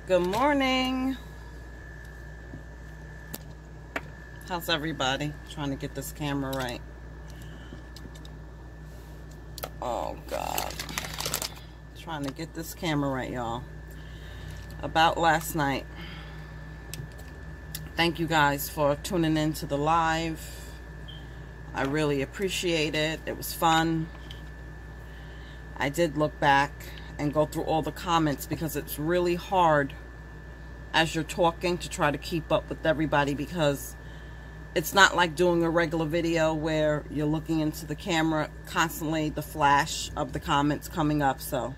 Good morning. How's everybody? Trying to get this camera right. Oh God. Trying to get this camera right, y'all. About last night. Thank you guys for tuning in to the live. I really appreciate it. It was fun. I did look back and go through all the comments because it's really hard as you're talking to try to keep up with everybody, because it's not like doing a regular video where you're looking into the camera constantly, the flash of the comments coming up. So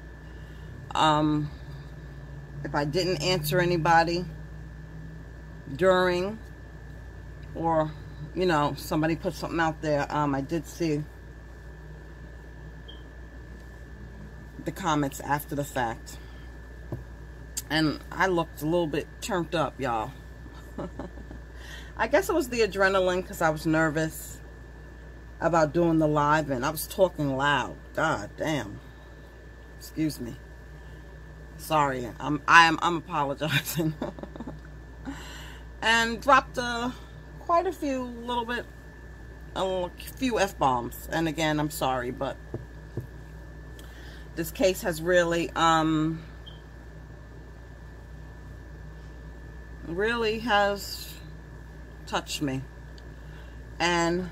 if I didn't answer anybody during, or you know, somebody put something out there, I did see the comments after the fact, and I looked a little bit turned up, y'all. I guess it was the adrenaline, because I was nervous about doing the live and I was talking loud. God damn. Excuse me. Sorry. I'm apologizing. And dropped quite a few few F-bombs. And again, I'm sorry, but this case has really has touched me. And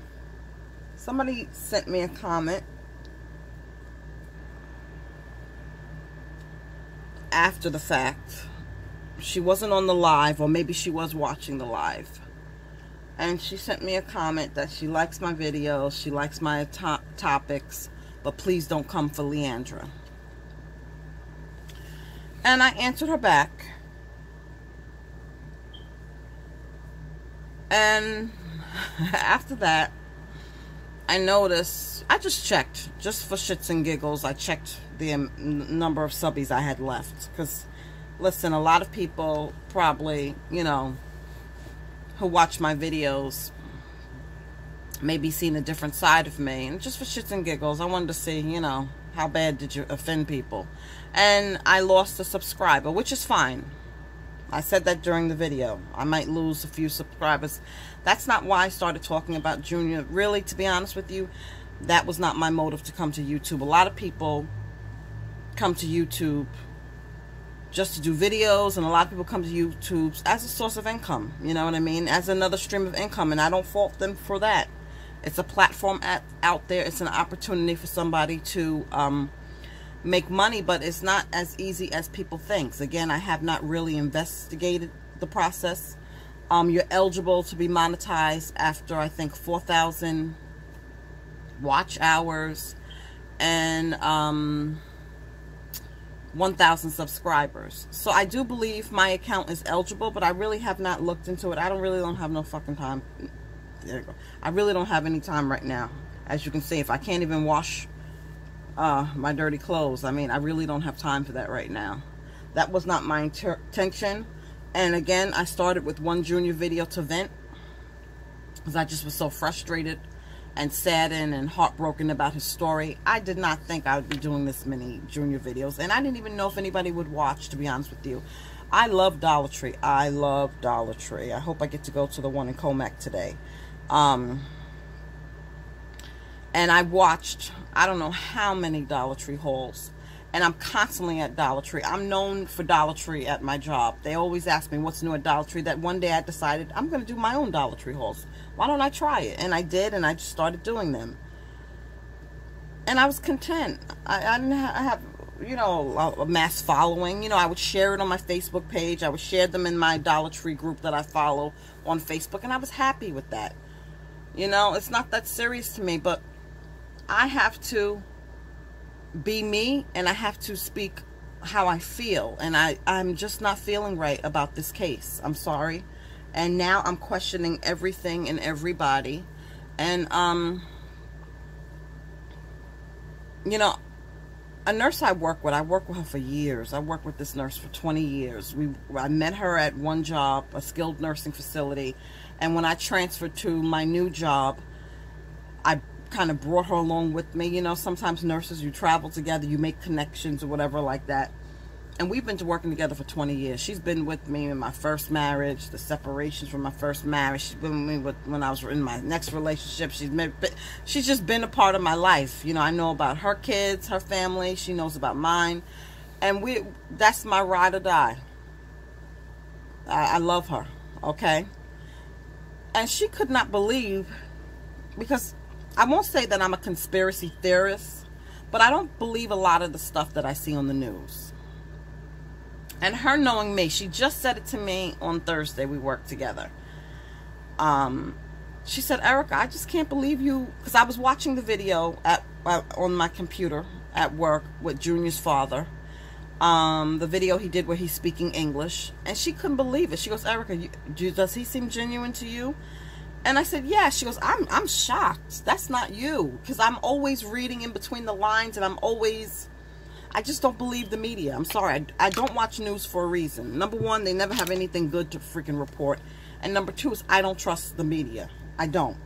somebody sent me a comment after the fact. She wasn't on the live, or maybe she was watching the live, and she sent me a comment that she likes my videos, she likes my topics, but please don't come for Leandra. And I answered her back, and after that I noticed, I just checked, just for shits and giggles, I checked the number of subbies I had left, because listen, a lot of people probably, you know, who watch my videos maybe seen a different side of me, and just for shits and giggles I wanted to see, you know, how bad did you offend people. And I lost a subscriber, which is fine. I said that during the video. I might lose a few subscribers. That's not why I started talking about Junior. Really, to be honest with you, that was not my motive to come to YouTube. A lot of people come to YouTube just to do videos, and a lot of people come to YouTube as a source of income. You know what I mean? As another stream of income, and I don't fault them for that. It's a platform out there. It's an opportunity for somebody to make money, but it's not as easy as people think. Again, I have not really investigated the process. You're eligible to be monetized after, I think, 4,000 watch hours and 1,000 subscribers. So I do believe my account is eligible, but I really have not looked into it. I don't have no fucking time. There you go. I really don't have any time right now. As you can see, if I can't even wash my dirty clothes, I mean, I really don't have time for that right now. That was not my intention. And again, I started with one Junior video to vent, because I just was so frustrated and saddened and heartbroken about his story. I did not think I would be doing this many Junior videos, and I didn't even know if anybody would watch, to be honest with you. I love Dollar Tree. I love Dollar Tree. I hope I get to go to the one in Comac today. And I watched, I don't know how many Dollar Tree hauls. And I'm constantly at Dollar Tree. I'm known for Dollar Tree at my job. They always ask me what's new at Dollar Tree. That one day I decided I'm going to do my own Dollar Tree hauls. Why don't I try it? And I did, and I just started doing them. And I was content. I didn't have, you know, a mass following. You know, I would share it on my Facebook page. I would share them in my Dollar Tree group that I follow on Facebook. And I was happy with that. You know, it's not that serious to me, but I have to be me, and I have to speak how I feel, and I'm just not feeling right about this case. I'm sorry. And now I'm questioning everything and everybody. And you know, a nurse I work with her for years. I worked with this nurse for 20 years. I met her at one job, a skilled nursing facility, and when I transferred to my new job, I kind of brought her along with me. You know, sometimes nurses, you travel together, you make connections or whatever like that. And we've been working together for 20 years. She's been with me in my first marriage, the separations from my first marriage. She's been with me when I was in my next relationship. She's just been a part of my life. You know, I know about her kids, her family. She knows about mine. And that's my ride or die. I love her, okay? And she could not believe, because I won't say that I'm a conspiracy theorist, but I don't believe a lot of the stuff that I see on the news. And her knowing me, she just said it to me on Thursday. We worked together. She said, Erica, I just can't believe you, because I was watching the video on my computer at work with Junior's father. The video he did where he's speaking English, and she couldn't believe it. She goes, Erica, does he seem genuine to you? And I said, yeah. She goes, I'm shocked. That's not you, because I'm always reading in between the lines, and I just don't believe the media. I'm sorry. I don't watch news for a reason. Number one, they never have anything good to freaking report. And number two is I don't trust the media. I don't.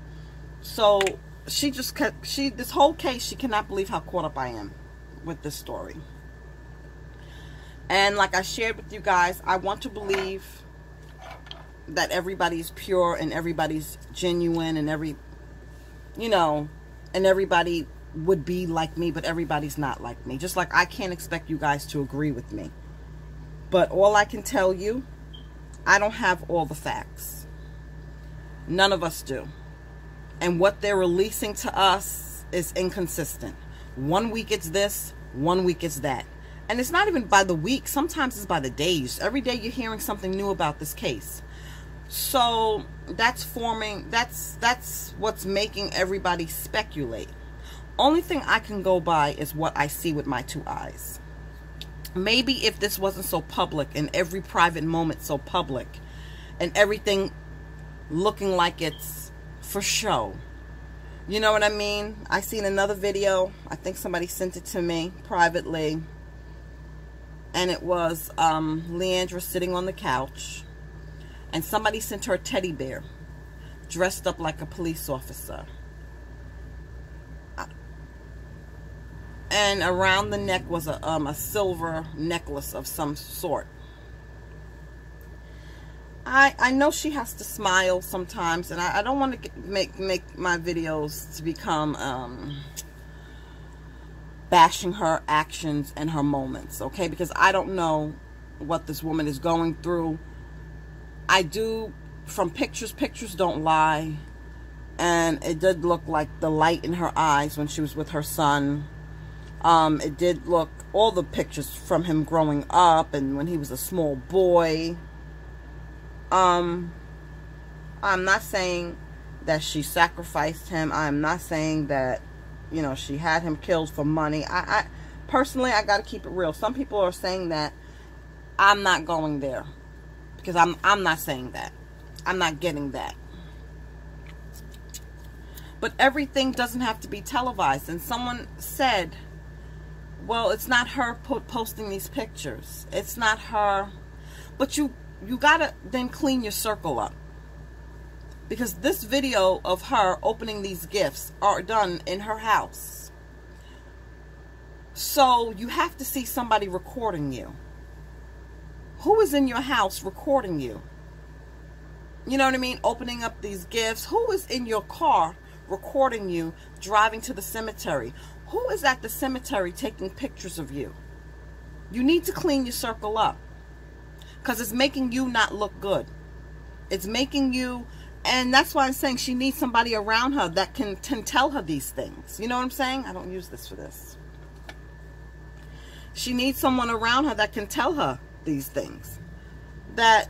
So this whole case, she cannot believe how caught up I am with this story. And like I shared with you guys, I want to believe that everybody's pure and everybody's genuine and everybody would be like me, but everybody's not like me. Just like I can't expect you guys to agree with me. But all I can tell you, I don't have all the facts. None of us do. And what they're releasing to us is inconsistent. 1 week it's this, 1 week it's that. And it's not even by the week. Sometimes it's by the days. Every day you're hearing something new about this case. So that's what's making everybody speculate. Only thing I can go by is what I see with my two eyes. Maybe if this wasn't so public and every private moment so public and everything looking like it's for show. You know what I mean? I seen another video. I think somebody sent it to me privately. And it was Leandra sitting on the couch. And somebody sent her a teddy bear dressed up like a police officer. And around the neck was a silver necklace of some sort. I know she has to smile sometimes, and I don't want to make my videos to become bashing her actions and her moments, okay? Because I don't know what this woman is going through. I do, from pictures don't lie, and it did look like the light in her eyes when she was with her son. It did look, all the pictures from him growing up and when he was a small boy. I'm not saying that she sacrificed him. I'm not saying that, you know, she had him killed for money. I personally, I got to keep it real. Some people are saying that. I'm not going there, because I'm not saying that. I'm not getting that. But everything doesn't have to be televised. And someone said, well, it's not her posting these pictures. It's not her. But you gotta then clean your circle up, because this video of her opening these gifts are done in her house. So you have to see somebody recording you. Who is in your house recording you? You know what I mean? Opening up these gifts. Who is in your car recording you driving to the cemetery? Who is at the cemetery taking pictures of you? You need to clean your circle up, because it's making you not look good. It's making you, and that's why I'm saying she needs somebody around her that can tell her these things. You know what I'm saying? I don't use this for this. She needs someone around her that can tell her these things. That,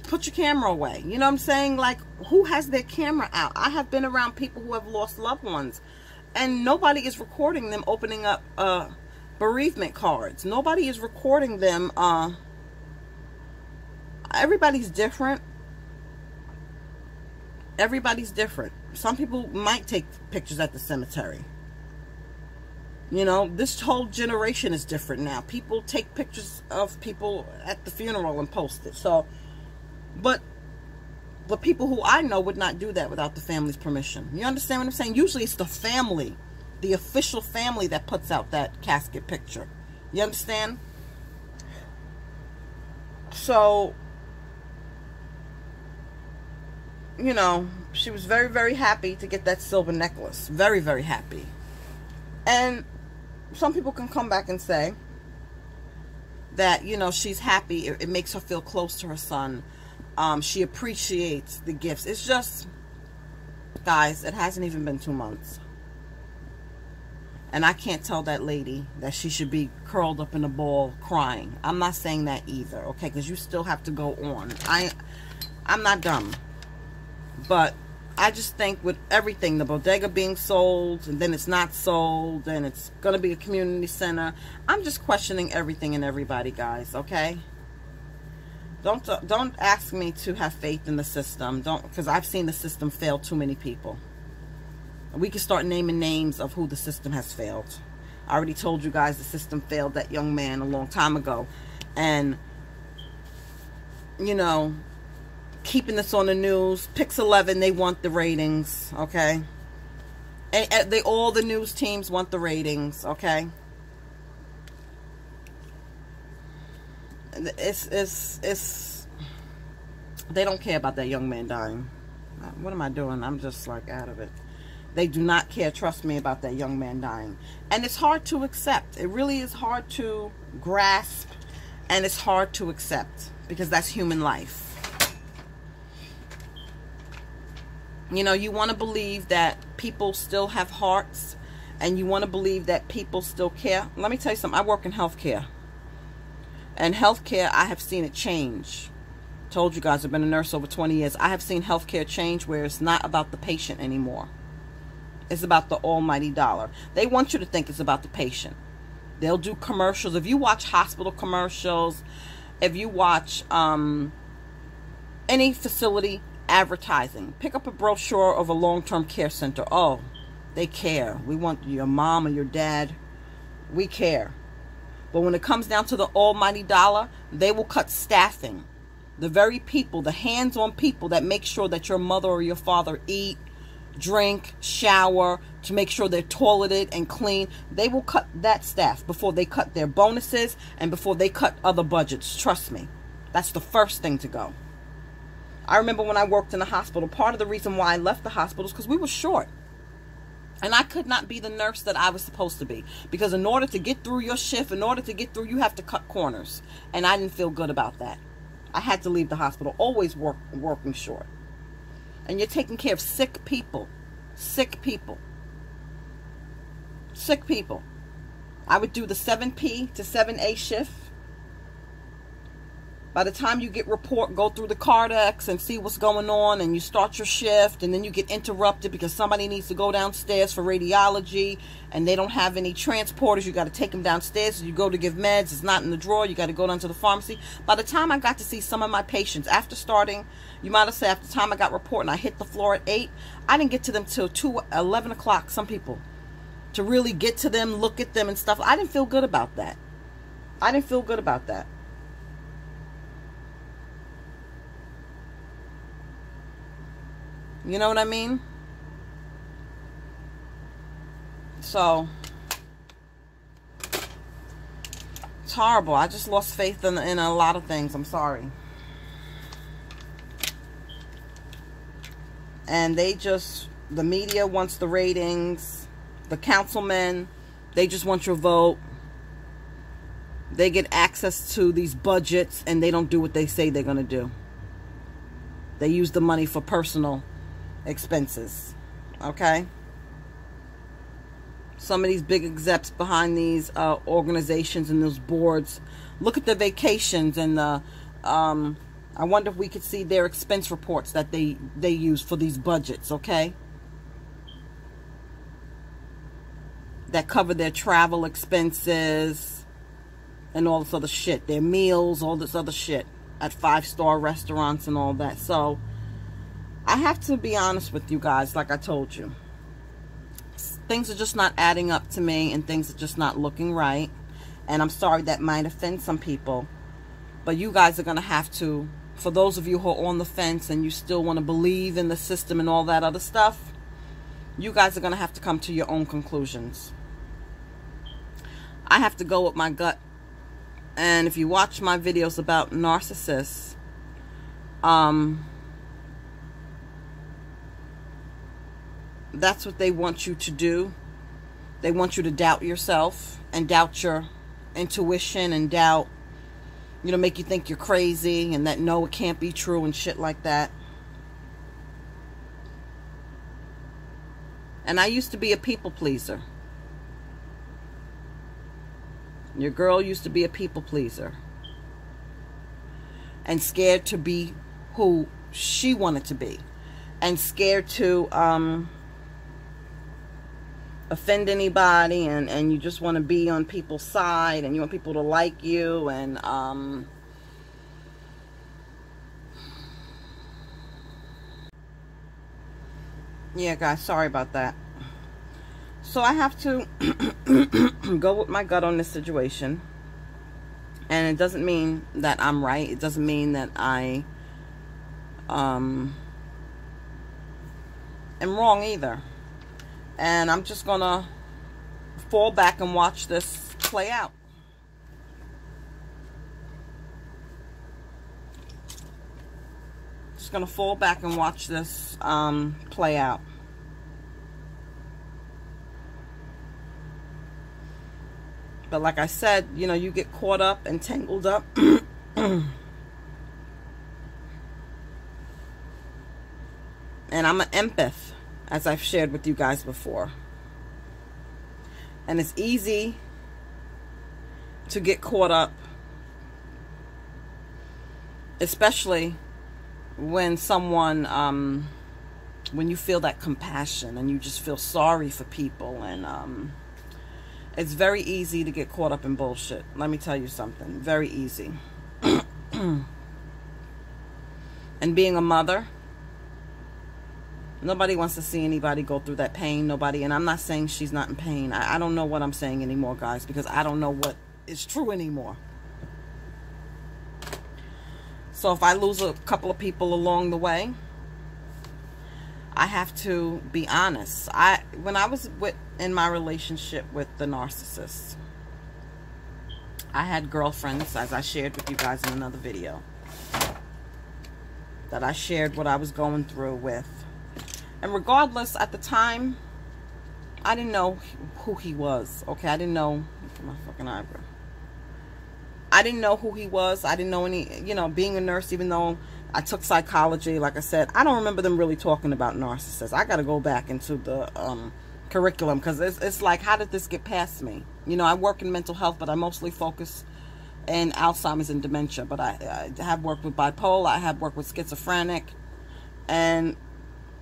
put your camera away. You know what I'm saying? Like, who has their camera out? I have been around people who have lost loved ones, and nobody is recording them opening up bereavement cards. Nobody is recording them. Everybody's different. Everybody's different. Some people might take pictures at the cemetery. You know, this whole generation is different now. People take pictures of people at the funeral and post it. So, but the people who I know would not do that without the family's permission. You understand what I'm saying? Usually it's the family, the official family, that puts out that casket picture. You understand? So, you know, she was very, very happy to get that silver necklace. Very, very happy. And some people can come back and say that, you know, she's happy. It makes her feel close to her son. She appreciates the gifts. It's just, guys, it hasn't even been 2 months. And I can't tell that lady that she should be curled up in a ball crying. I'm not saying that either, okay? Because you still have to go on. I'm not dumb. But I just think with everything, the bodega being sold, and then it's not sold, and it's going to be a community center, I'm just questioning everything and everybody, guys, okay? Don't ask me to have faith in the system. Don't, because I've seen the system fail too many people. We can start naming names of who the system has failed. I already told you guys the system failed that young man a long time ago. And, you know, keeping this on the news, Pix 11, they want the ratings, okay? And all the news teams want the ratings, okay? It's they don't care about that young man dying. What am I doing? I'm just like out of it. They do not care, trust me, about that young man dying. And it's hard to accept. It really is hard to grasp, and it's hard to accept because that's human life. You know, you want to believe that people still have hearts, and you want to believe that people still care. Let me tell you something. I work in healthcare. And healthcare, I have seen it change. Told you guys, I've been a nurse over 20 years. I have seen healthcare change where it's not about the patient anymore. It's about the almighty dollar. They want you to think it's about the patient. They'll do commercials. If you watch hospital commercials, if you watch any facility advertising, pick up a brochure of a long-term care center. Oh, they care. We want your mom or your dad. We care. But when it comes down to the almighty dollar, they will cut staffing. The very people, the hands-on people that make sure that your mother or your father eat, drink, shower, to make sure they're toileted and clean, they will cut that staff before they cut their bonuses and before they cut other budgets. Trust me. That's the first thing to go. I remember when I worked in the hospital, part of the reason why I left the hospital is because we were short. And I could not be the nurse that I was supposed to be. Because in order to get through your shift, in order to get through, you have to cut corners. And I didn't feel good about that. I had to leave the hospital, always working short. And you're taking care of sick people. Sick people. Sick people. I would do the 7P to 7A shift. By the time you get report, go through the Cardex and see what's going on, and you start your shift, and then you get interrupted because somebody needs to go downstairs for radiology, and they don't have any transporters. You got to take them downstairs. You go to give meds. It's not in the drawer. You got to go down to the pharmacy. By the time I got to see some of my patients, after starting, you might have said after the time I got report and I hit the floor at 8, I didn't get to them till 11 o'clock, some people, to really get to them, look at them and stuff. I didn't feel good about that. I didn't feel good about that. You know what I mean? So, it's horrible. I just lost faith in a lot of things. I'm sorry. And they just, the media wants the ratings. The councilmen, they just want your vote. They get access to these budgets and they don't do what they say they're going to do. They use the money for personal expenses. Okay? Some of these big execs behind these organizations and those boards, look at the vacations and the I wonder if we could see their expense reports that they use for these budgets, okay? That cover their travel expenses and all this other shit, their meals, all this other shit at 5-star restaurants and all that. So I have to be honest with you guys, like I told you. Things are just not adding up to me, and things are just not looking right. And I'm sorry that might offend some people. But you guys are going to have to, for those of you who are on the fence and you still want to believe in the system and all that other stuff, you guys are going to have to come to your own conclusions. I have to go with my gut And if you watch my videos about narcissists, that's what they want you to do. They want you to doubt yourself and doubt your intuition and doubt, you know, make you think you're crazy and that no, it can't be true and shit like that. And I used to be a people pleaser. Your girl used to be a people pleaser. And scared to be who she wanted to be. And scared to offend anybody, and you just want to be on people's side, and you want people to like you, and yeah, guys, sorry about that. So I have to go with my gut on this situation, and it doesn't mean that I'm right. It doesn't mean that I am wrong either. And I'm just gonna fall back and watch this play out. Just gonna fall back and watch this play out. But like I said, you know, you get caught up and tangled up. And I'm an empath, as I've shared with you guys before. And it's easy to get caught up, especially when someone, when you feel that compassion and you just feel sorry for people. And it's very easy to get caught up in bullshit. Let me tell you something. Very easy. And being a mother, nobody wants to see anybody go through that pain. Nobody. And I'm not saying she's not in pain. I don't know what I'm saying anymore, guys, because I don't know what is true anymore. So if I lose a couple of people along the way, I have to be honest. When I was in my relationship with the narcissist, I had girlfriends, as I shared with you guys in another video, that I shared what I was going through with. And regardless, at the time, I didn't know who he was. Okay, I didn't know. Look at my fucking eyebrow. I didn't know who he was. I didn't know any, you know, being a nurse, even though I took psychology, like I said, I don't remember them really talking about narcissists. I got to go back into the curriculum, because it's like, how did this get past me? You know, I work in mental health, but I mostly focus in Alzheimer's and dementia. But I have worked with bipolar. I have worked with schizophrenic. And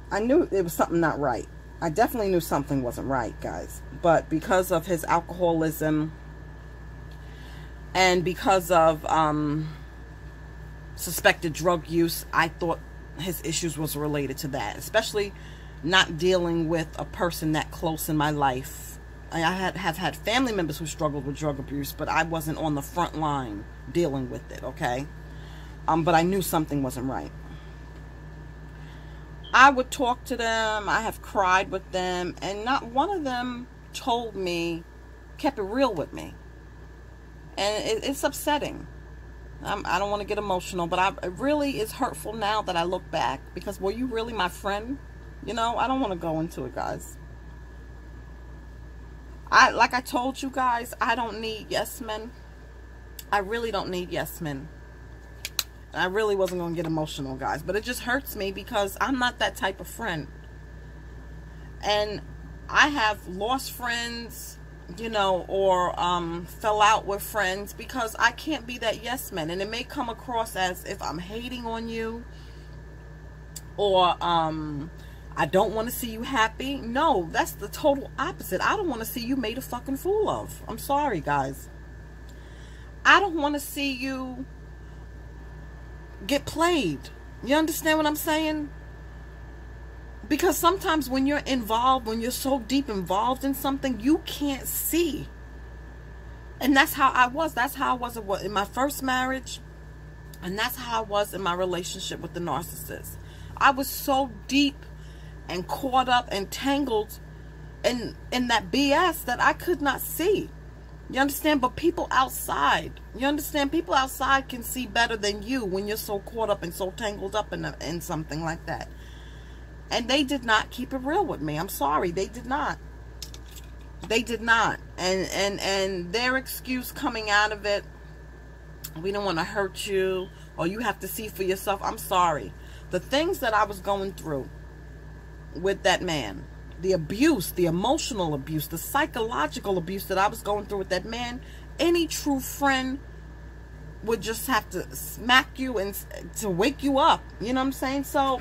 I knew it was something not right. I definitely knew something wasn't right, guys. But because of his alcoholism and because of suspected drug use, I thought his issues was related to that. Especially not dealing with a person that close in my life. I have had family members who struggled with drug abuse, but I wasn't on the front line dealing with it, okay? But I knew something wasn't right. I would talk to them. I have cried with them, and not one of them told me, kept it real with me. And it's upsetting. I don't want to get emotional, but it really is hurtful now that I look back, because were you really my friend? You know, I don't want to go into it, guys. Like I told you guys, I don't need yes men. I really don't need yes men. I really wasn't going to get emotional, guys. But it just hurts me because I'm not that type of friend. And I have lost friends, you know, or fell out with friends because I can't be that yes man. And it may come across as if I'm hating on you, or I don't want to see you happy. No, that's the total opposite. I don't want to see you made a fucking fool of. I'm sorry, guys. I don't want to see you get played. You understand what I'm saying? Because sometimes when you're involved, when you're so deep involved in something, you can't see. And that's how I was. That's how I was in my first marriage. And that's how I was in my relationship with the narcissist. I was so deep and caught up and tangled in that BS that I could not see. You understand? But people outside, you understand? People outside can see better than you when you're so caught up and so tangled up in something like that. And they did not keep it real with me. I'm sorry. They did not. They did not. And their excuse coming out of it, we don't want to hurt you, or you have to see for yourself. I'm sorry. The things that I was going through with that man, the abuse, the emotional abuse, the psychological abuse that I was going through with that man, any true friend would just have to smack you and to wake you up. You know what I'm saying? So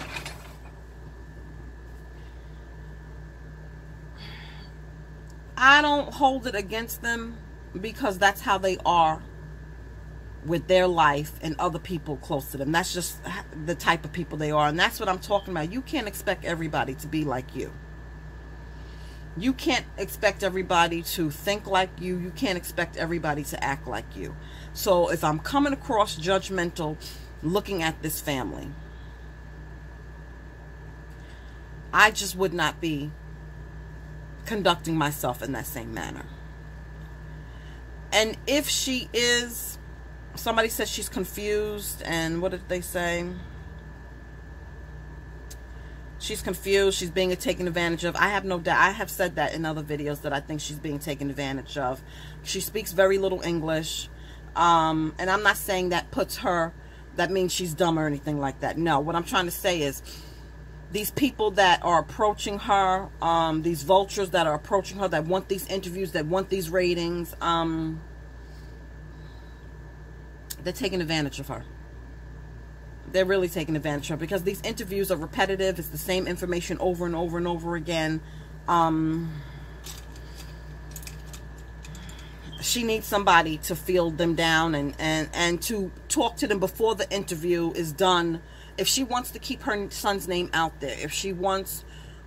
I don't hold it against them, because that's how they are with their life and other people close to them. That's just the type of people they are. And that's what I'm talking about. You can't expect everybody to be like you. You can't expect everybody to think like you. You can't expect everybody to act like you. So if I'm coming across judgmental looking at this family, I just would not be conducting myself in that same manner. And if she is, somebody said she's confused, and what did they say? She's confused. She's being taken advantage of. I have no doubt. I have said that in other videos that I think she's being taken advantage of. She speaks very little English. And I'm not saying that puts her, that means she's dumb or anything like that. No, what I'm trying to say is these people that are approaching her, these vultures that are approaching her, that want these interviews, that want these ratings, they're taking advantage of her. They're really taking advantage of her, because these interviews are repetitive. It's the same information over and over and over again. She needs somebody to field them down and to talk to them before the interview is done. If she wants to keep her son's name out there, if she wants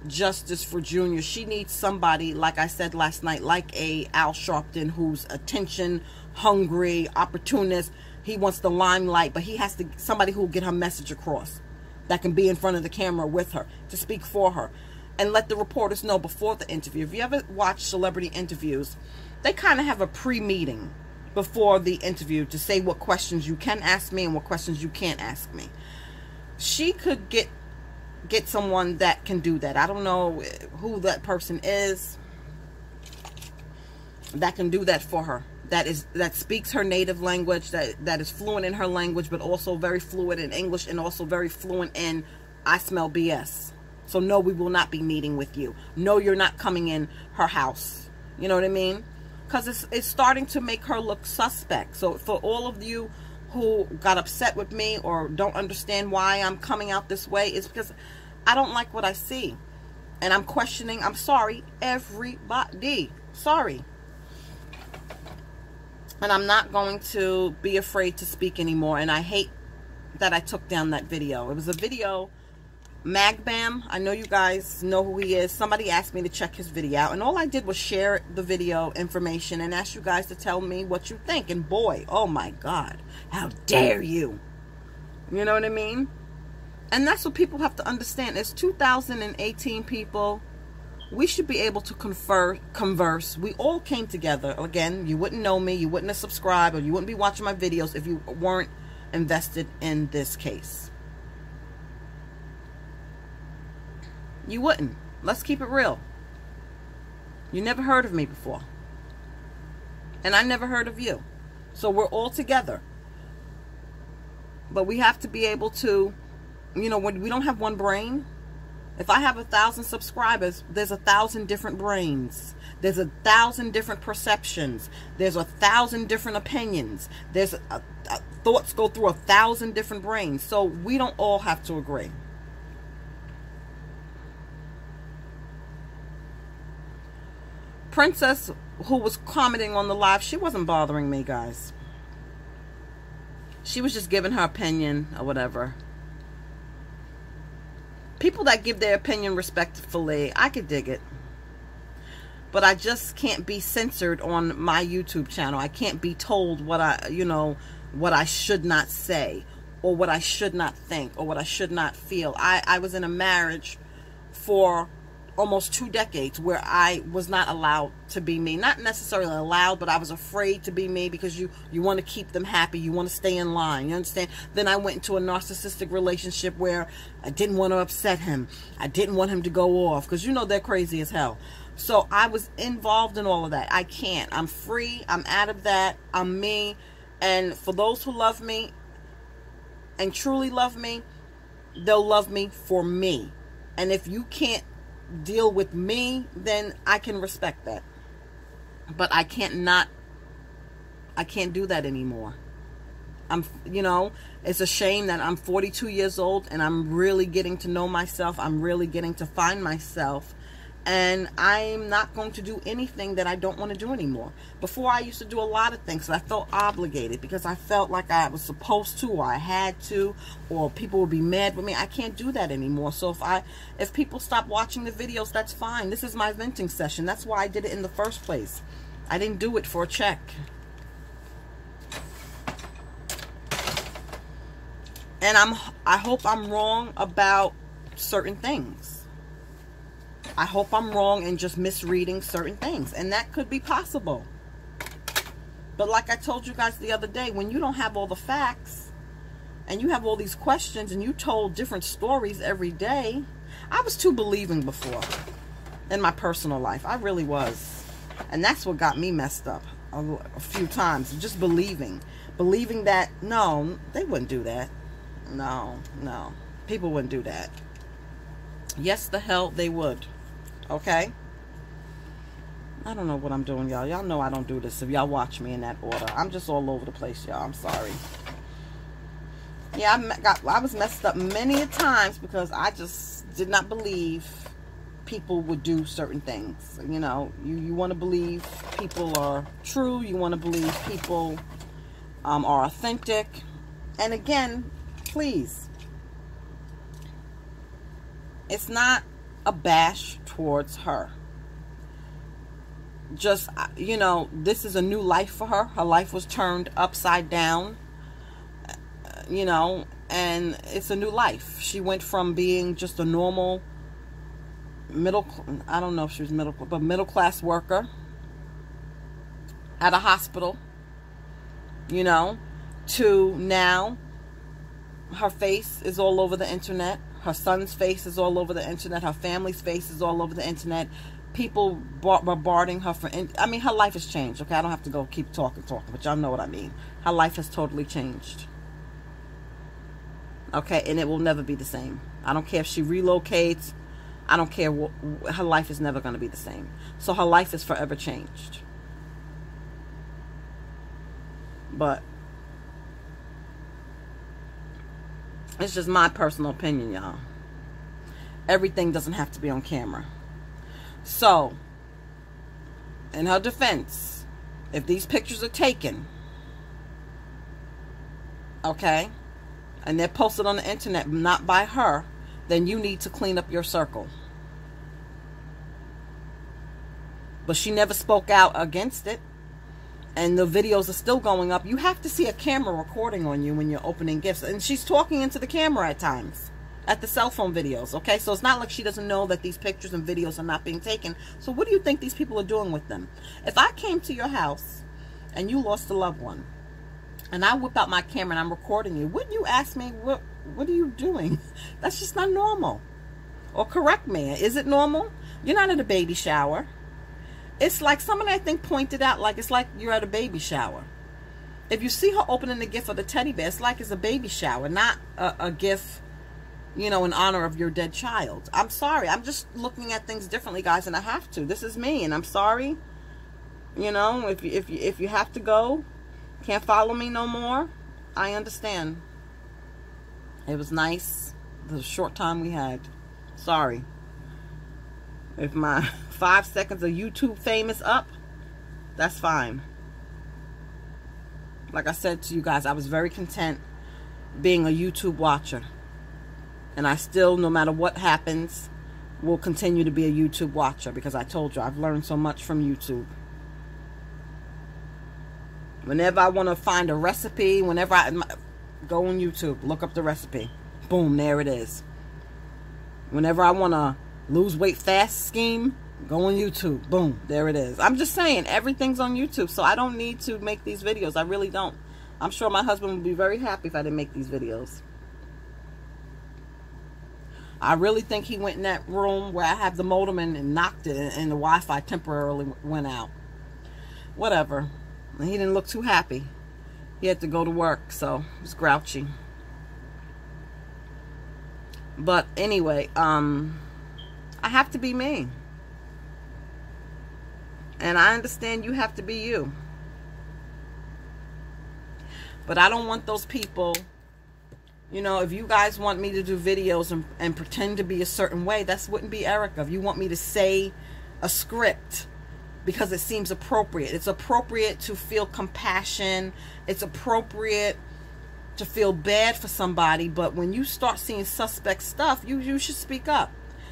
justice for Junior, she needs somebody, like I said last night, like a Al Sharpton, who's attention hungry, opportunist. He wants the limelight, but he has to, somebody who will get her message across, that can be in front of the camera with her, to speak for her, and let the reporters know before the interview. If you ever watch celebrity interviews, they kind of have a pre-meeting before the interview to say what questions you can ask me and what questions you can't ask me. She could get someone that can do that. I don't know who that person is that can do that for her. That speaks her native language, that is fluent in her language, but also very fluent in English, and also very fluent in I smell BS. So no, we will not be meeting with you. No, you're not coming in her house. You know what I mean? Because it's starting to make her look suspect. So for all of you who got upset with me or don't understand why I'm coming out this way, it's because I don't like what I see. And I'm questioning, I'm sorry, everybody. Sorry. And I'm not going to be afraid to speak anymore. And I hate that I took down that video. It was a video, Magbam. I know you guys know who he is. Somebody asked me to check his video out. And all I did was share the video information and ask you guys to tell me what you think. And boy, oh my God, how dare you? You know what I mean? And that's what people have to understand. It's 2018, people. We should be able to converse. We all came together. Again, you wouldn't know me. You wouldn't have subscribed, or you wouldn't be watching my videos if you weren't invested in this case. You wouldn't. Let's keep it real. You never heard of me before. And I never heard of you. So we're all together. But we have to be able to, you know, when we don't have one brain. If I have 1,000 subscribers, there's 1,000 different brains. There's 1,000 different perceptions. There's 1,000 different opinions. There's thoughts go through 1,000 different brains. So we don't all have to agree. Princess, who was commenting on the live, she wasn't bothering me, guys. She was just giving her opinion or whatever. People that give their opinion respectfully, I could dig it. But I just can't be censored on my YouTube channel. I can't be told what I should not say, or what I should not think, or what I should not feel. I was in a marriage for almost 2 decades where I was not allowed to be me. Not necessarily allowed, but I was afraid to be me, because you want to keep them happy. You want to stay in line. You understand? Then I went into a narcissistic relationship where I didn't want to upset him. I didn't want him to go off, because you know they're crazy as hell. So I was involved in all of that. I can't. I'm free. I'm out of that. I'm me. And for those who love me and truly love me, they'll love me for me. And if you can't deal with me, then I can respect that. But I can't do that anymore. It's a shame that I'm 42 years old and I'm really getting to know myself. I'm really getting to find myself. And I'm not going to do anything that I don't want to do anymore. Before, I used to do a lot of things. I felt obligated because I felt like I was supposed to, or I had to, or people would be mad with me. I can't do that anymore. So if people stop watching the videos, that's fine. This is my venting session. That's why I did it in the first place. I didn't do it for a check. And I hope I'm wrong about certain things. I hope I'm wrong and just misreading certain things. And that could be possible. But like I told you guys the other day, when you don't have all the facts and you have all these questions and you told different stories every day, I was too believing before in my personal life. I really was. And that's what got me messed up a few times. Just believing. Believing that, no, they wouldn't do that. No. People wouldn't do that. Yes, the hell they would. Okay? I don't know what I'm doing, y'all. Y'all know I don't do this if y'all watch me in that order. I'm just all over the place, y'all. I'm sorry. Yeah, I was messed up many a times because I just did not believe people would do certain things. You know, you want to believe people are true. You want to believe people are authentic. And again, please, it's not a bash towards her. Just, this is a new life for her. Her life was turned upside down, and it's a new life. She went from being just a normal I don't know if she was middle class worker at a hospital, to now her face is all over the internet. Her son's face is all over the internet. Her family's face is all over the internet. People bombarding her for... her life has changed, okay? I don't have to keep talking, but y'all know what I mean. Her life has totally changed. Okay? And it will never be the same. I don't care if she relocates. I don't care. Her life is never going to be the same. So her life is forever changed. But... it's just my personal opinion, y'all. Everything doesn't have to be on camera. So, in her defense, if these pictures are taken, okay, and they're posted on the internet, not by her, then you need to clean up your circle. But she never spoke out against it. And the videos are still going up. You have to see a camera recording on you when you're opening gifts. And she's talking into the camera at times. At the cell phone videos. Okay? So it's not like she doesn't know that these pictures and videos are not being taken. So what do you think these people are doing with them? If I came to your house and you lost a loved one, and I whip out my camera and I'm recording you, wouldn't you ask me, what are you doing? That's just not normal. Or correct me. Is it normal? You're not at a baby shower. It's like somebody, I think, pointed out, like it's like you're at a baby shower. If you see her opening the gift of the teddy bear, it's like it's a baby shower, not a gift, in honor of your dead child. I'm sorry. I'm just looking at things differently, guys, and I have to. This is me, and I'm sorry. If you have to go, can't follow me no more, I understand. It was nice, the short time we had. Sorry. If my 5 seconds of YouTube fame is up, that's fine. Like I said to you guys, I was very content being a YouTube watcher. And I still, no matter what happens, will continue to be a YouTube watcher. Because I told you, I've learned so much from YouTube. Whenever I want to find a recipe, whenever I go on YouTube, look up the recipe. Boom, there it is. Whenever I want to Lose weight fast scheme, go on YouTube. Boom, there it is. I'm just saying, everything's on YouTube, so I don't need to make these videos. I really don't. I'm sure my husband would be very happy if I didn't make these videos. I really think he went in that room where I have the modem and knocked it, and the Wi-Fi temporarily went out. Whatever. And he didn't look too happy. He had to go to work, so he was grouchy. But anyway, I have to be me. And I understand you have to be you. But I don't want those people, you know, if you guys want me to do videos and pretend to be a certain way, that wouldn't be Erica. If you want me to say a script because it seems appropriate. It's appropriate to feel compassion. It's appropriate to feel bad for somebody. But when you start seeing suspect stuff, you should speak up.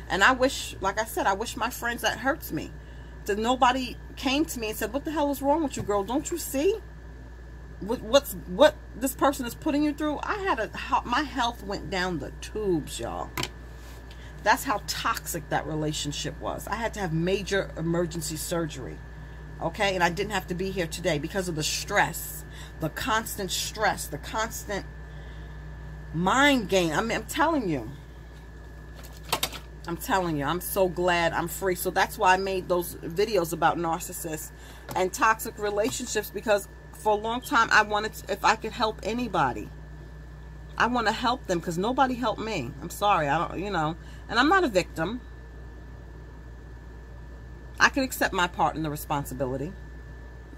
And I wish, like I said, I wish my friends, that hurts me, that nobody came to me and said, what the hell is wrong with you, girl? Don't you see what this person is putting you through? My health went down the tubes, y'all. That's how toxic that relationship was. I had to have major emergency surgery. Okay? And I didn't have to be here today because of the stress, the constant stress, the constant mind game. I mean, I'm telling you, I'm so glad I'm free. So that's why I made those videos about narcissists and toxic relationships, because for a long time I wanted to, if I could help anybody, I want to help them, because nobody helped me. I'm sorry, I don't, you know, and I'm not a victim. I can accept my part in the responsibility.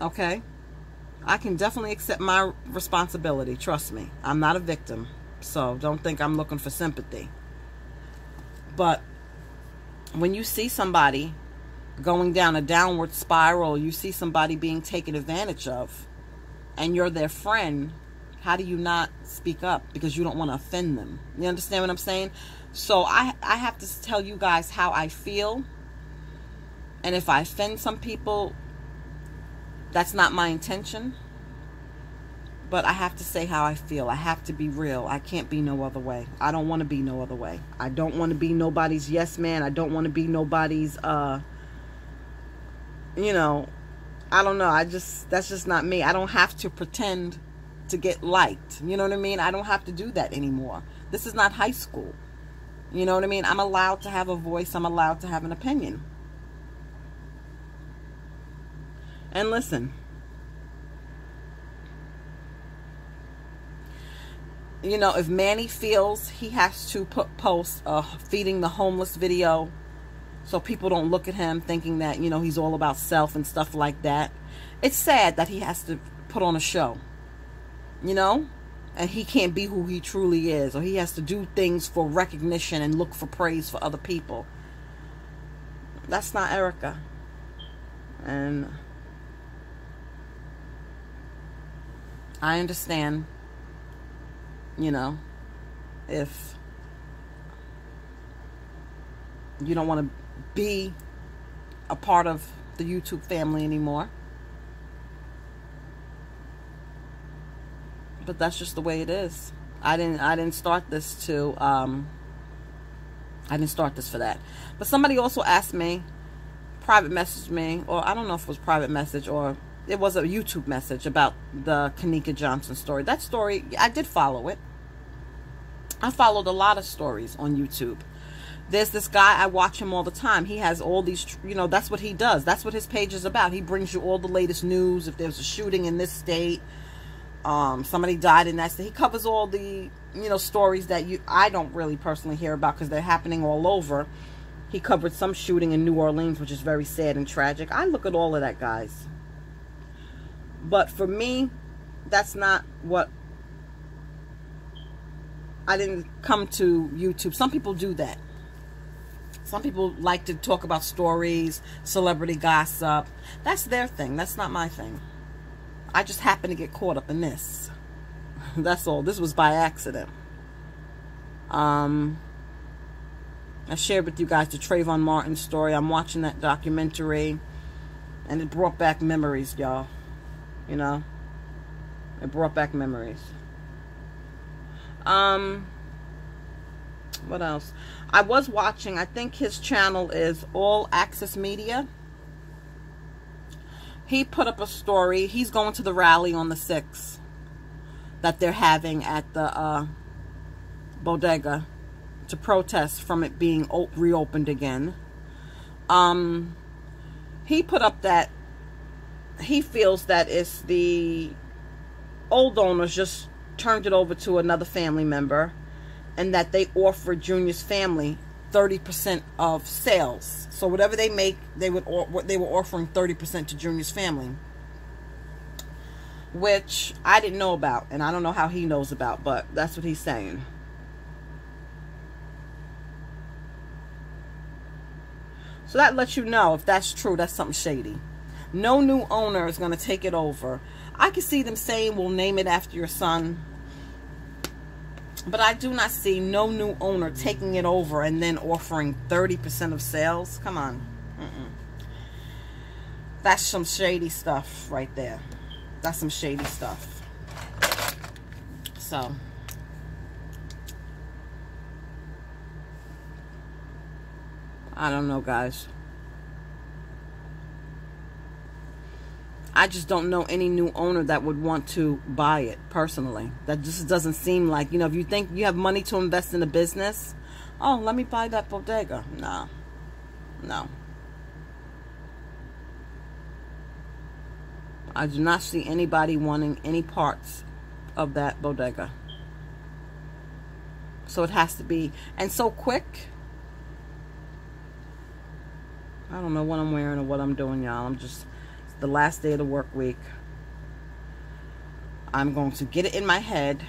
Okay? I can definitely accept my responsibility. Trust me. I'm not a victim. So don't think I'm looking for sympathy. But when you see somebody going down a downward spiral, you see somebody being taken advantage of, and you're their friend, how do you not speak up? Because you don't want to offend them. You understand what I'm saying? So I have to tell you guys how I feel. And if I offend some people, that's not my intention. But I have to say how I feel. I have to be real. I can't be no other way. I don't want to be no other way. I don't want to be nobody's yes man. I don't want to be nobody's, you know, I don't know. That's just not me. I don't have to pretend to get liked. You know what I mean? I don't have to do that anymore. This is not high school. You know what I mean? I'm allowed to have a voice. I'm allowed to have an opinion. And listen, you know, if Manny feels he has to post a feeding the homeless video so people don't look at him thinking that, you know, he's all about self and stuff like that, it's sad that he has to put on a show, you know, and he can't be who he truly is, or he has to do things for recognition and look for praise for other people. That's not Erica. And I understand, you know, if you don't want to be a part of the YouTube family anymore. But that's just the way it is. I didn't start this to I didn't start this for that. But somebody also asked me, private messaged me, or I don't know if it was private message or it was a YouTube message about the Kanika Johnson story. That story, I did follow it. I followed a lot of stories on YouTube. There's this guy, I watch him all the time. He has all these, you know, that's what he does. That's what his page is about. He brings you all the latest news. If there's a shooting in this state, somebody died in that state. He covers all the, you know, stories that I don't really personally hear about because they're happening all over. He covered some shooting in New Orleans, which is very sad and tragic. I look at all of that, guys. But for me, that's not what... I didn't come to YouTube. Some people do that. Some people like to talk about stories, celebrity gossip. That's their thing. That's not my thing. I just happened to get caught up in this. That's all. This was by accident. I shared with you guys the Trayvon Martin story. I'm watching that documentary, and it brought back memories, y'all. You know? It brought back memories. What else? I was watching, I think his channel is All Access Media. He put up a story. He's going to the rally on the 6th that they're having at the bodega to protest from it being reopened again. He put up that he feels that it's the old owners just turned it over to another family member, and that they offered Junior's family 30% of sales. So whatever they make, they were offering 30% to Junior's family, which I didn't know about, and I don't know how he knows about, but that's what he's saying. So that lets you know, if that's true, that's something shady. No new owner is going to take it over. I can see them saying, we'll name it after your son. But I do not see no new owner taking it over and then offering 30% of sales. Come on. That's some shady stuff right there. That's some shady stuff. So I don't know, guys. I just don't know any new owner that would want to buy it, personally. That just doesn't seem like, if you think you have money to invest in a business, oh, let me buy that bodega. No. No. I do not see anybody wanting any parts of that bodega. So it has to be, and so quick. I don't know what I'm wearing or what I'm doing, y'all. It's the last day of the work week. I'm going to get it in my head.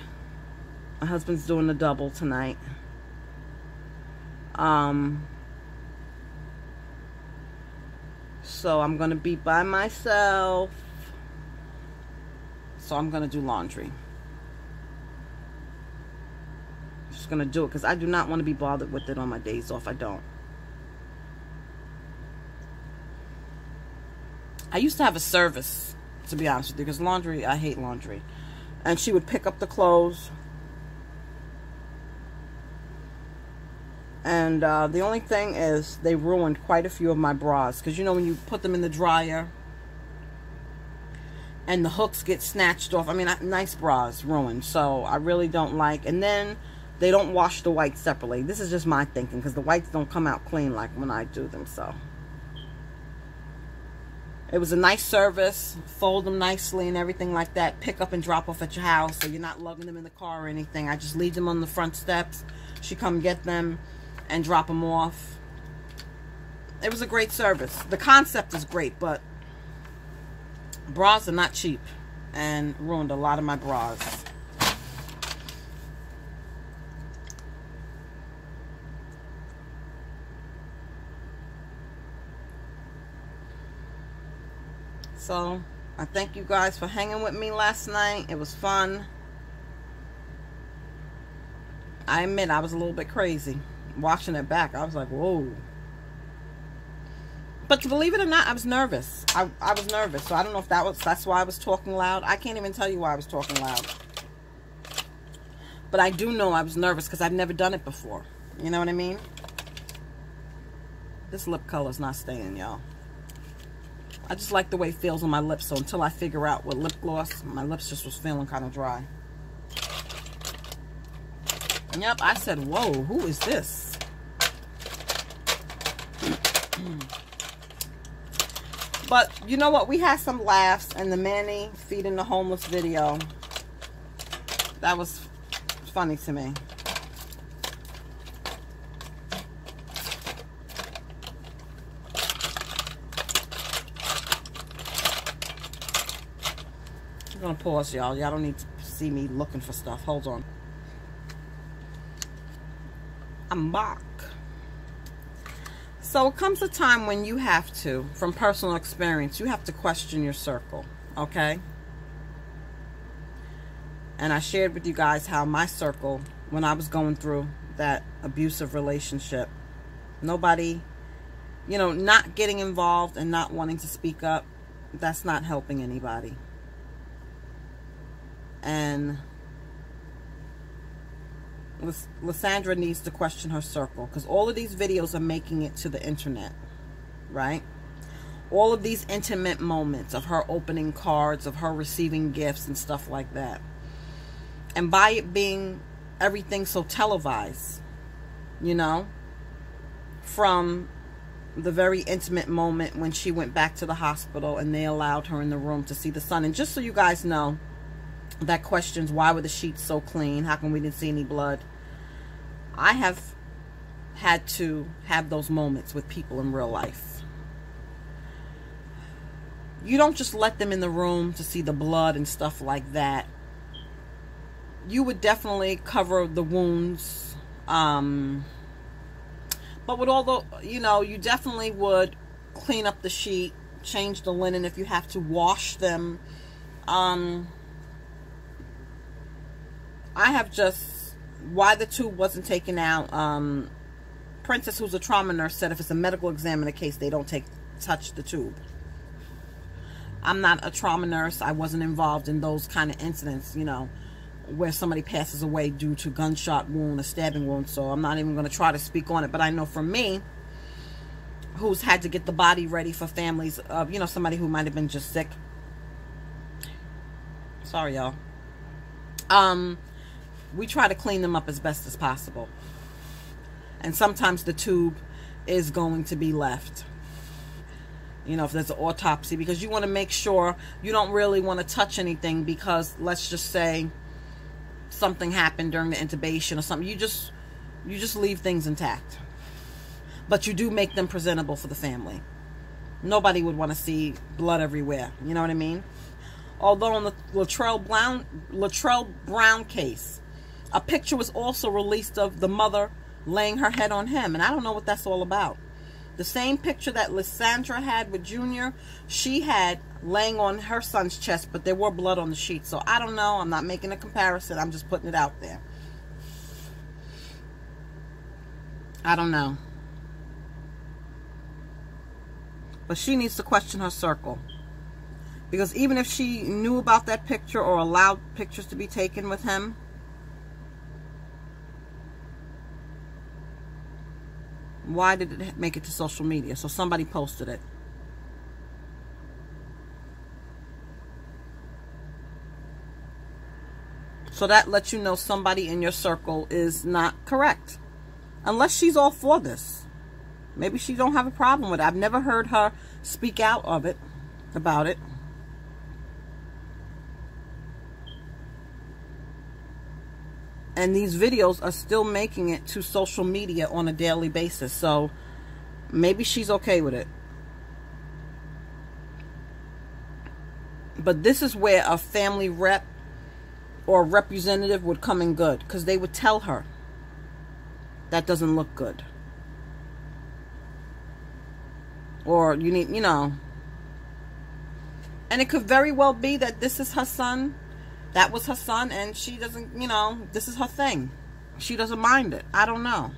My husband's doing the double tonight. So I'm going to be by myself. So I'm going to do laundry. Just going to do it because I do not want to be bothered with it on my days off. I don't. I used to have a service, to be honest with you, because laundry, I hate laundry. And she would pick up the clothes. And the only thing is, they ruined quite a few of my bras. Because, when you put them in the dryer, and the hooks get snatched off. I mean, nice bras ruined. So, I really don't like. And then, they don't wash the whites separately. This is just my thinking, because the whites don't come out clean like when I do them, so. It was a nice service, fold them nicely and everything like that. Pick up and drop off at your house, so you're not lugging them in the car or anything. I just leave them on the front steps. She come get them and drop them off. It was a great service. The concept is great, but bras are not cheap, and ruined a lot of my bras. So, I thank you guys for hanging with me last night. It was fun. I admit I was a little bit crazy. Watching it back, I was like, whoa. But believe it or not, I was nervous. I was nervous. So I don't know if that's why I was talking loud. I can't even tell you why I was talking loud. But I do know I was nervous because I've never done it before. You know what I mean? This lip color's not staying, y'all. I just like the way it feels on my lips. So until I figure out what lip gloss, my lips just was feeling kind of dry. And yep, I said, whoa, who is this? But you know what? We had some laughs, and the Manny feeding the homeless video, that was funny to me. I'm gonna pause, y'all. Y'all don't need to see me looking for stuff. Hold on. I'm back. So it comes a time when you have to, from personal experience, you have to question your circle, okay? And I shared with you guys how my circle, when I was going through that abusive relationship, nobody, not getting involved and not wanting to speak up, that's not helping anybody. And Lysandra needs to question her circle, because all of these videos are making it to the internet, right? All of these intimate moments of her opening cards, of her receiving gifts and stuff like that. And by it being everything so televised, you know, from the very intimate moment when she went back to the hospital and they allowed her in the room to see the son. And just so you guys know, that questions, why were the sheets so clean? How come we didn't see any blood? I have had to have those moments with people in real life. You don't just let them in the room to see the blood and stuff like that. You would definitely cover the wounds. But with all the, you know, you definitely would clean up the sheet, change the linen if you have to, wash them. I have just, why the tube wasn't taken out, Princess, who's a trauma nurse, said if it's a medical examiner case, they don't touch the tube. I'm not a trauma nurse. I wasn't involved in those kind of incidents, you know, where somebody passes away due to gunshot wound, a stabbing wound. So I'm not even going to try to speak on it. But I know for me, who's had to get the body ready for families of, you know, somebody who might have been just sick. Sorry, y'all. We try to clean them up as best as possible. And sometimes the tube is going to be left. You know, if there's an autopsy, because you want to make sure you don't really want to touch anything, because let's just say something happened during the intubation or something. You just leave things intact. But you do make them presentable for the family. Nobody would want to see blood everywhere. You know what I mean? Although in the Latrell Brown case, a picture was also released of the mother laying her head on him. And I don't know what that's all about. The same picture that Lysandra had with Junior, she had laying on her son's chest, but there were blood on the sheet. So I don't know. I'm not making a comparison. I'm just putting it out there. I don't know. But she needs to question her circle. Because even if she knew about that picture or allowed pictures to be taken with him, why did it make it to social media? So somebody posted it. So that lets you know somebody in your circle is not correct. Unless she's all for this. Maybe she don't have a problem with it. I've never heard her speak out about it. And these videos are still making it to social media on a daily basis. So maybe she's okay with it. But this is where a family rep or representative would come in good. Because they would tell her, that doesn't look good. Or you need, you know. And it could very well be that this is her son. That was her son, and she doesn't, you know, this is her thing. She doesn't mind it. I don't know.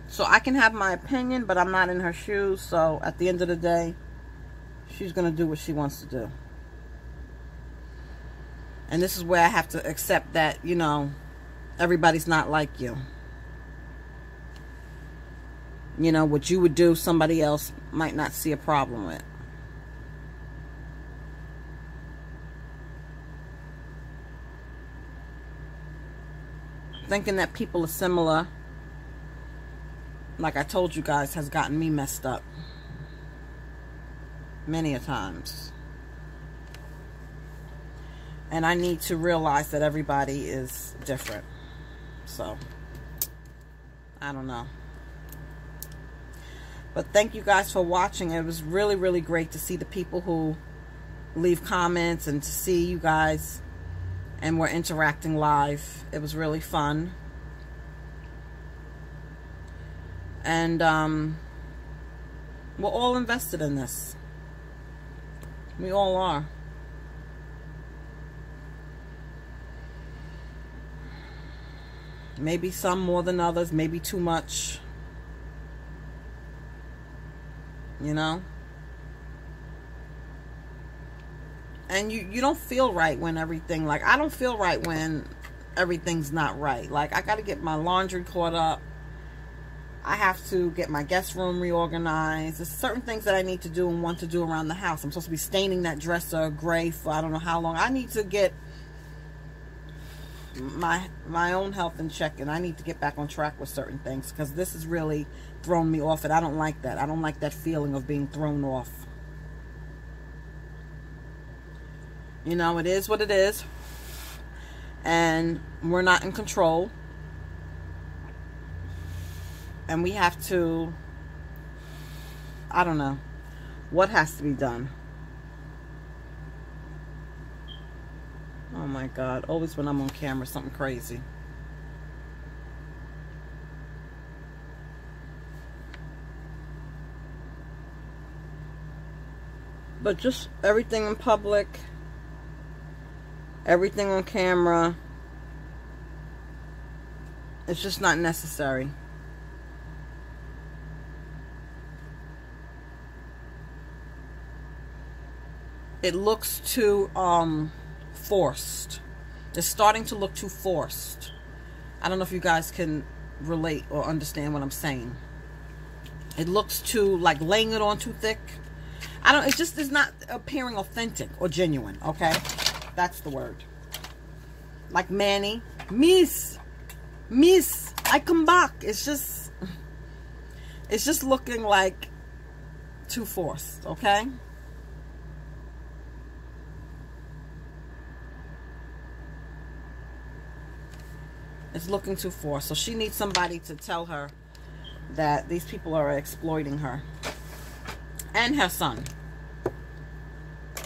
So I can have my opinion, but I'm not in her shoes. So at the end of the day, she's going to do what she wants to do. And this is where I have to accept that, you know, everybody's not like you. You know, what you would do, somebody else might not see a problem with. Thinking that people are similar, like I told you guys, has gotten me messed up many a times. And I need to realize that everybody is different. So, I don't know. But thank you guys for watching. It was really, really great to see the people who leave comments and to see you guys. And we're interacting live. It was really fun. And we're all invested in this. We all are. Maybe some more than others. Maybe too much. You know? And you don't feel right when everything, like, I don't feel right when everything's not right. Like, I got to get my laundry caught up. I have to get my guest room reorganized. There's certain things that I need to do and want to do around the house. I'm supposed to be staining that dresser gray for I don't know how long. I need to get my own health in check, and I need to get back on track with certain things, because this has really thrown me off, and I don't like that. I don't like that feeling of being thrown off. You know, it is what it is, and we're not in control. And we have to, I don't know, what has to be done. Oh my God, always when I'm on camera, something crazy. But just everything in public, everything on camera, it's just not necessary. It looks too forced. It's starting to look too forced. I don't know if you guys can relate or understand what I'm saying. It looks too, like, laying it on too thick. It just is not appearing authentic or genuine, okay? That's the word. Like Manny, Miss, I come back. It's just looking like too forced, okay? It's looking too forced. So she needs somebody to tell her that these people are exploiting her. And her son.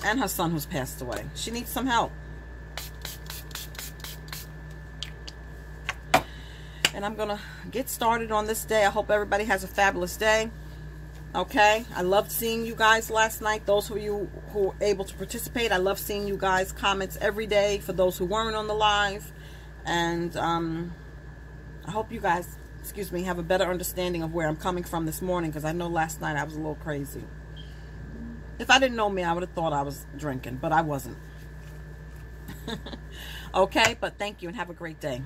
And her son who's passed away. She needs some help. And I'm going to get started on this day. I hope everybody has a fabulous day. Okay? I loved seeing you guys last night. Those of you who were able to participate, I love seeing you guys' comments every day. For those who weren't on the live. And I hope you guys, excuse me, have a better understanding of where I'm coming from this morning, because I know last night I was a little crazy. If I didn't know me, I would have thought I was drinking, but I wasn't. Okay, but thank you and have a great day.